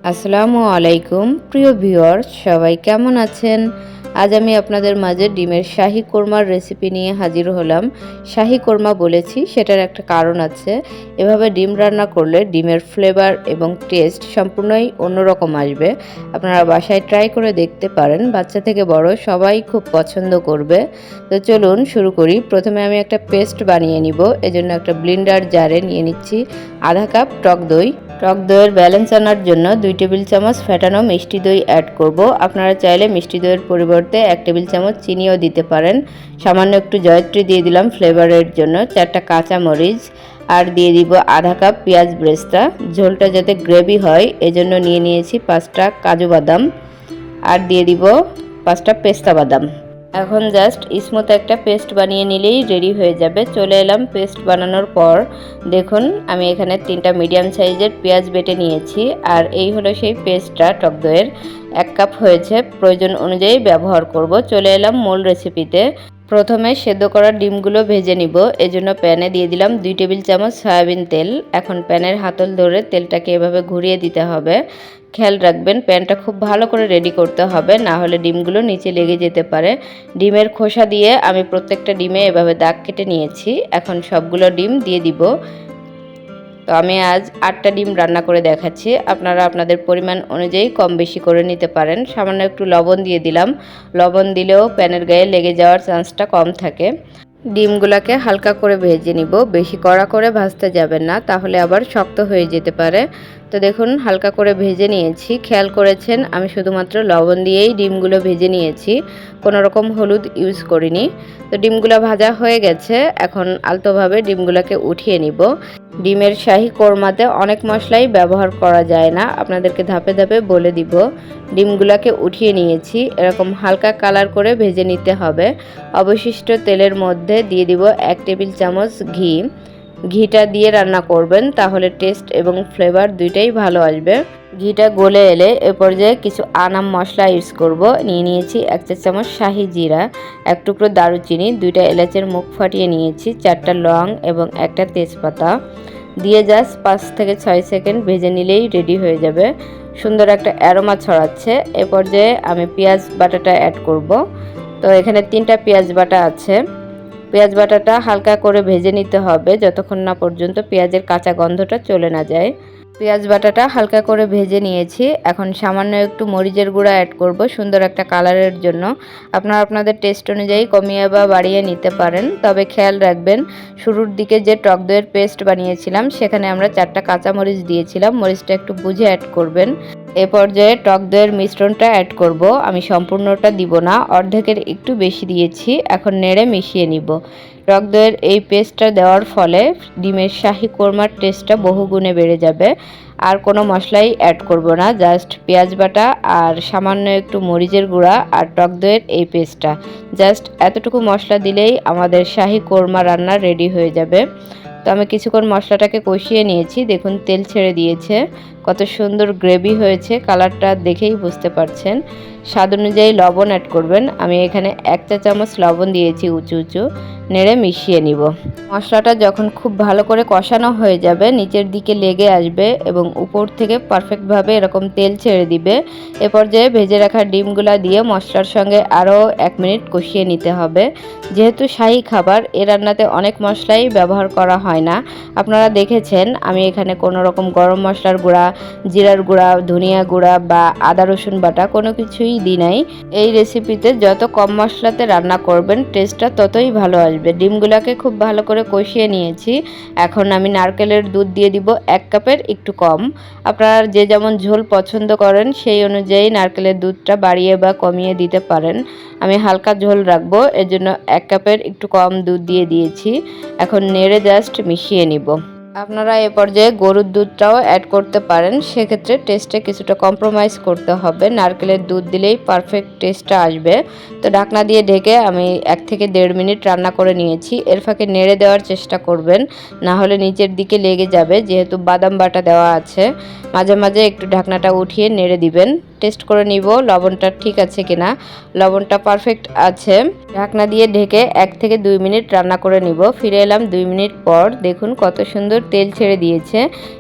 আসসালামু আলাইকুম প্রিয় ভিউয়ার্স, সবাই কেমন আছেন? আজ আমি আপনাদের মাঝে ডিমের শাহী কোরমার রেসিপি নিয়ে হাজির হলাম। শাহী কোরমা বলেছি, সেটার একটা কারণ আছে। এভাবে ডিম রান্না করলে ডিমের ফ্লেভার এবং টেস্ট সম্পূর্ণই অন্যরকম আসবে। আপনারা বাসায় ট্রাই করে দেখতে পারেন, বাচ্চা থেকে বড় সবাই খুব পছন্দ করবে। তো চলুন শুরু করি। প্রথমে আমি একটা পেস্ট বানিয়ে নিব। এজন্য একটা ব্লেন্ডার জারে নিয়ে নিচ্ছি আধা কাপ টক দই। টক দইয়ের ব্যালেন্স আনার জন্য 2 টেবিল চামচ ফেটানো মিষ্টি দই অ্যাড করব। আপনারা চাইলে মিষ্টি দইয়ের পরিবর্তে 1 টেবিল চামচ চিনিও দিতে পারেন। সামান্য একটু জয়ত্রী দিয়ে দিলাম ফ্লেভারের জন্য, 4টা কাঁচামরিচ, আর দিয়ে দিব আধা কাপ পেঁয়াজ ব্রেস্তা। ঝোলটা যাতে গ্রেভি হয় এজন্য নিয়ে নিয়েছি 5টা কাজু বাদাম, আর দিয়ে দিব 5টা পেস্তা বাদাম। এখন জাস্ট স্মুথ একটা পেস্ট বানিয়ে নিলেই রেডি হয়ে যাবে। চলে এলাম পেস্ট বানানোর পর। দেখুন আমি এখানে 3টা মিডিয়াম সাইজের পেঁয়াজ বেটে নিয়েছি, আর এই হলো সেই পেস্টটা। টক দইয়ের 1 কাপ হয়েছে, প্রয়োজন অনুযায়ী ব্যবহার করব। চলে এলাম মূল রেসিপিতে। প্রথমে সেদ্ধ করা ডিমগুলো ভেজে নিব। এজন্য প্যানে দিয়ে দিলাম 2 টেবিল চামচ সয়াবিন তেল। এখন প্যানের হাতল ধরে তেলটাকে এভাবে ঘুরিয়ে দিতে হবে। খেয়াল রাখবেন প্যানটা খুব ভালো করে রেডি করতে হবে, না হলে ডিমগুলো নিচে লেগে যেতে পারে। ডিমের খোসা দিয়ে আমি প্রত্যেকটা ডিমে এভাবে দাগ কেটে নিয়েছি। এখন সবগুলো ডিম দিয়ে দিব। তো আমি আজ 8টা ডিম রান্না করে দেখাচ্ছি, আপনারা আপনাদের পরিমাণ অনুযায়ী কম বেশি করে নিতে পারেন। সামান্য একটু লবণ দিয়ে দিলাম। লবণ দিলেও প্যানের গায়ে লেগে যাওয়ার চান্সটা কম থাকে। ডিমগুলোকে হালকা করে ভেজে নিব, বেশি কড়া করে ভাজতে যাবেন না, তাহলে আবার শক্ত হয়ে যেতে পারে। তো দেখুন হালকা করে ভেজে নিয়েছি। খেয়াল করেছেন আমি শুধুমাত্র লবণ দিয়েই ডিমগুলো ভেজে নিয়েছি, কোনো রকম হলুদ ইউজ করিনি। তো ডিমগুলো ভাজা হয়ে গেছে, এখন আলতোভাবে ডিমগুলোকে উঠিয়ে নিব। ডিমের শাহী কোরমাতে অনেক মশলাই ব্যবহার করা যায় না, আপনাদেরকে ধাপে ধাপে বলে দিব। ডিমগুলোকে উঠিয়ে নিয়েছি, এরকম হালকা কালার করে ভেজে নিতে হবে। অবশিষ্ট তেলের মধ্যে দিয়ে দিব 1 টেবিল চামচ ঘি। ঘিটা দিয়ে রান্না করবেন, তাহলে টেস্ট এবং ফ্লেভার দুইটাই ভালো আসবে। ঘিটা গলে এলে এ পর্যায়ে কিছু আনাম মশলা ইউজ করব। নিয়ে নিয়েছি 1 চা চামচ শাহি জিরা, 1 টুকরো দারুচিনি, 2টা এলাচের মুখ ফাটিয়ে নিয়েছি, 4টা লং এবং 1টা তেজপাতা দিয়ে জাস্ট 5 থেকে 6 সেকেন্ড ভেজে নিলেই রেডি হয়ে যাবে। সুন্দর একটা অ্যারোমা ছড়াচ্ছে। এ পর্যায়ে আমি পেঁয়াজ বাটাটা অ্যাড করব। তো এখানে 3টা পেঁয়াজ বাটা আছে। পেঁয়াজ বাটাটা হালকা করে ভেজে নিতে হবে যতক্ষণ না পর্যন্ত পেঁয়াজের কাঁচা গন্ধটা চলে না যায়। পেঁয়াজ বাটাটা হালকা করে ভেজে নিয়েছি। এখন সামান্য একটু মরিচের গুঁড়া অ্যাড করব সুন্দর একটা কালারের জন্য। আপনারা আপনাদের টেস্ট অনুযায়ী কমিয়ে বা বাড়িয়ে নিতে পারেন, তবে খেয়াল রাখবেন শুরুর দিকে যে টক দইয়ের পেস্ট বানিয়েছিলাম সেখানে আমরা 4টা কাঁচামরিচ দিয়েছিলাম, মরিচটা একটু বুঝে অ্যাড করবেন। এ পর্যায়ে টক দইয়ের মিশ্রণটা অ্যাড করব। আমি সম্পূর্ণটা দিব না, অর্ধেকের একটু বেশি দিয়েছি। এখন নেড়ে মিশিয়ে নিব। টক দইয়ের এই পেস্টটা দেওয়ার ফলে ডিমের শাহী কোরমার টেস্টটা বহুগুণে বেড়ে যাবে। আর কোনো মশলাই অ্যাড করব না, জাস্ট পেঁয়াজ বাটা আর সামান্য একটু মরিচের গুঁড়া আর টক দইয়ের এই পেস্টটা, জাস্ট এতটুকু মশলা দিলেই আমাদের শাহী কোরমা রান্না রেডি হয়ে যাবে। তো আমি কিছুক্ষণ মশলাটাকে কষিয়ে নিয়েছি। দেখুন তেল ছেড়ে দিয়েছে, কত সুন্দর গ্রেভি হয়েছে, কালারটা দেখেই বুঝতে পারছেন। স্বাদ অনুযায়ী লবণ অ্যাড করবেন। আমি এখানে 1 চা চামচ লবণ দিয়েছি উঁচু উঁচু। নেড়ে মিশিয়ে নিব। মশলাটা যখন খুব ভালো করে কষানো হয়ে যাবে, নিচের দিকে লেগে আসবে এবং উপর থেকে পারফেক্টভাবে এরকম তেল ছেড়ে দিবে, এ পর্যায়ে ভেজে রাখা ডিমগুলা দিয়ে মশলার সঙ্গে আরও 1 মিনিট কষিয়ে নিতে হবে। যেহেতু শাহী খাবার, এ রান্নাতে অনেক মশলাই ব্যবহার করা হয় না। আপনারা দেখেছেন আমি এখানে কোনো রকম গরম মশলার গুঁড়া, জিরার গুঁড়া, ধনিয়া গুঁড়া বা আদা রসুন বাটা কোনো কিছুই দিই নাই। এই রেসিপিতে যত কম মশলাতে রান্না করবেন টেস্টটা ততই ভালো আসবে। ডিমগুলোকে খুব ভালো করে কষিয়ে নিয়েছি। এখন আমি নারকেলের দুধ দিয়ে দিব 1 কাপের একটু কম। আপনারা যে যেমন ঝোল পছন্দ করেন সেই অনুযায়ী নারকেলের দুধটা বাড়িয়ে বা কমিয়ে দিতে পারেন। আমি হালকা ঝোল রাখবো, এজন্য 1 কাপের একটু কম দুধ দিয়ে দিয়েছি। এখন নেড়ে জাস্ট মিশিয়ে নিব। আপনারা এ পর্যায়ে গরুর দুধটাও অ্যাড করতে পারেন, সেক্ষেত্রে টেস্টে কিছুটা কম্প্রোমাইজ করতে হবে। নারকেলের দুধ দিলেই পারফেক্ট টেস্টটা আসবে। তো ঢাকনা দিয়ে ঢেকে আমি 1 থেকে 1.5 মিনিট রান্না করে নিয়েছি। এর ফাঁকে নেড়ে দেওয়ার চেষ্টা করবেন, না হলে নিচের দিকে লেগে যাবে, যেহেতু বাদাম বাটা দেওয়া আছে। মাঝে মাঝে একটু ঢাকনাটা উঠিয়ে নেড়ে দিবেন। টেস্ট করে নিব লবণটা ঠিক আছে কিনা। লবণটা পারফেক্ট আছে। ঢাকনা দিয়ে ঢেকে 1 থেকে 2 মিনিট রান্না করে নিব। ফিরে এলাম 2 মিনিট পর। দেখুন কত সুন্দর তেল ছেড়ে দিয়েছে।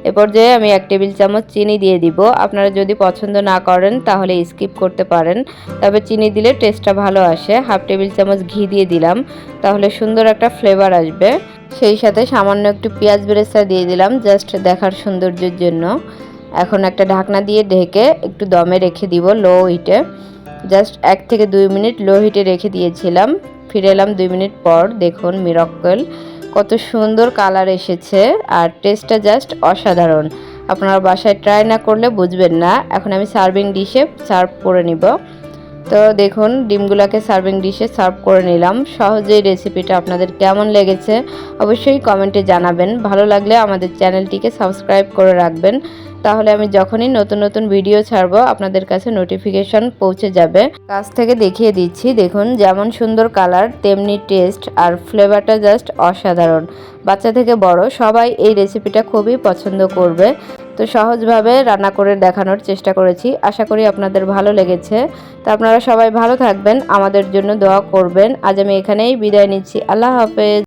এ পর্যায়ে আমি 1 টেবিল চামচ চিনি দিয়ে দিব। আপনারা যদি পছন্দ না করেন তাহলে স্কিপ করতে পারেন, তবে চিনি দিলে টেস্টটা ভালো আসে। 1/2 টেবিল চামচ ঘি দিয়ে দিলাম, তাহলে সুন্দর একটা ফ্লেভার আসবে। সেই সাথে সামান্য একটু পেঁয়াজ বেরেস্তা দিয়ে দিলাম, জাস্ট দেখার সৌন্দর্যের জন্য। এখন একটা ঢাকনা দিয়ে ঢেকে একটু দমে রেখে দিব লো হিটে। জাস্ট 1 থেকে 2 মিনিট লো হিটে রেখে দিয়েছিলাম। ফিরে এলাম 2 মিনিট পর। দেখুন মিরাক্কেল, কত সুন্দর কালার এসেছে আর টেস্টটা জাস্ট অসাধারণ। আপনারা বাসায় ট্রাই না করলে বুঝবেন না। এখন আমি সার্ভিং ডিশে সার্ভ করে নিব। তো দেখুন ডিমগুলোকে সার্ভিং ডিশে সার্ভ করে নিলাম। সহজেই রেসিপিটা আপনাদের কেমন লেগেছে অবশ্যই কমেন্টে জানাবেন। ভালো লাগলে আমাদের চ্যানেলটিকে সাবস্ক্রাইব করে রাখবেন, তাহলে আমি যখনই নতুন নতুন ভিডিও ছাড়বো আপনাদের কাছে নোটিফিকেশন পৌঁছে যাবে। কাছ থেকে দেখিয়ে দিচ্ছি, দেখুন যেমন সুন্দর কালার তেমনি টেস্ট আর ফ্লেভারটা জাস্ট অসাধারণ। বাচ্চা থেকে বড় সবাই এই রেসিপিটা খুবই পছন্দ করবে। তো সহজভাবে রান্না করে দেখানোর চেষ্টা করেছি, আশা করি আপনাদের ভালো লেগেছে। তো আপনারা সবাই ভালো থাকবেন, আমাদের জন্য দোয়া করবেন। আজ আমি এখানেই বিদায় নিচ্ছি। আল্লাহ হাফেজ।